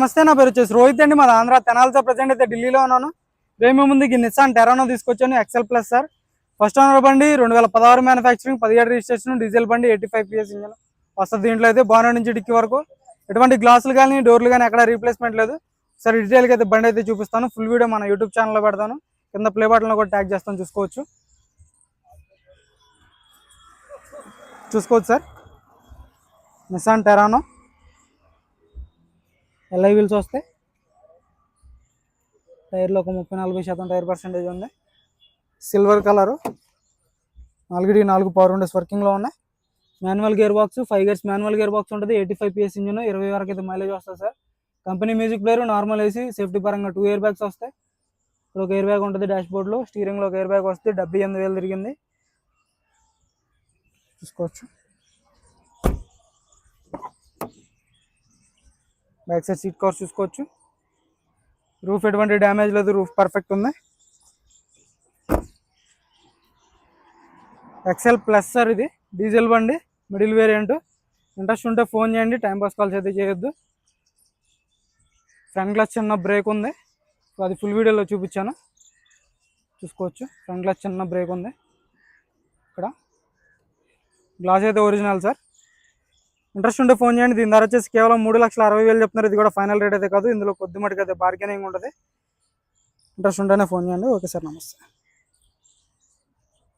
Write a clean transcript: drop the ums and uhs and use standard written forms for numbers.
నమస్తే, నా పేరు వచ్చేసి రోహిత్ అండి. మాది ఆంధ్ర తెనాలితో ప్రజెంట్ అయితే ఢిల్లీలో ఉన్నాను. రేపు ముందుకి నిస్సాన్ టెరానో తీసుకొచ్చాను, XL plus sir. First owner బండి, 2016 మ్యానుఫ్యాక్చరింగ్, 17 రిజిస్ట్రేషన్, డీజిల్ బండి, 85 PS ఇంజన్ వస్తుంది. దీంట్లో అయితే బానెట్ నుంచి డిక్కీ వరకు ఎటువంటి గ్లాసులు కానీ డోర్లు కానీ ఎక్కడ రీప్లేస్మెంట్ లేదు. సరే డీటెయిల్గా అయితే బండి అయితే చూపిస్తాను. ఫుల్ వీడియో మన యూట్యూబ్ ఛానల్లో పెడతాను, కింద ప్లే బటన్లో కూడా ట్యాగ్ చేస్తాను, చూసుకోవచ్చు sir. Nissan Terrano LI wheels వస్తాయి. టైర్లో ఒక 30-40% టైర్ పర్సెంటేజ్ ఉంది. Silver colour, 4x4 power windows వర్కింగ్లో ఉన్నాయి. Manual gear box, 5 gears manual gear box ఉంటుంది. 85 PS ఇంజిన్, 20 వరకు అయితే మైలేజ్ వస్తుంది sir. Company music player, normal AC, safety పరంగా 2 ఎయిర్ బ్యాగ్స్ వస్తాయి. ఇక్కడ ఒక ఎయిర్ బ్యాగ్ ఉంటుంది డాష్ బోర్డ్లో. స్టీరింగ్లో ఒక ఎయిర్ బ్యాగ్ వస్తుంది. 78,000 తిరిగింది, చూసుకోవచ్చు. బ్యాక్ సైడ్ సీట్ కవర్స్ చూసుకోవచ్చు. రూఫ్ ఎటువంటి డ్యామేజ్ లేదు, రూఫ్ పర్ఫెక్ట్ ఉంది. ఎక్సెల్ ప్లస్ సార్, ఇది డీజిల్ బండి, మిడిల్ వేరియంట్. ఇంట్రెస్ట్ ఉంటే ఫోన్ చేయండి, టైంపాస్ కాల్స్ అయితే చేయొద్దు. ఫ్రంట్ గ్లాస్ చిన్న బ్రేక్ ఉంది, అది ఫుల్ వీడియోలో చూపించాను, చూసుకోవచ్చు. ఫ్రంట్ గ్లాస్ చిన్న బ్రేక్ ఉంది. ఇక్కడ గ్లాస్ అయితే ఒరిజినల్ సార్. ఇంట్రెస్ట్ ఉంటే ఫోన్ చేయండి. దీని ధర వచ్చేసి కేవలం 3,60,000 చెప్తున్నారు. ఇది కూడా ఫైనల్ రేట్ అయితే కాదు, ఇందులో కొద్ది మటుకు అయితే బార్గెనింగ్ ఉంటుంది. ఇంట్రెస్ట్ ఉంటేనే ఫోన్ చేయండి. ఓకే సార్, నమస్తే.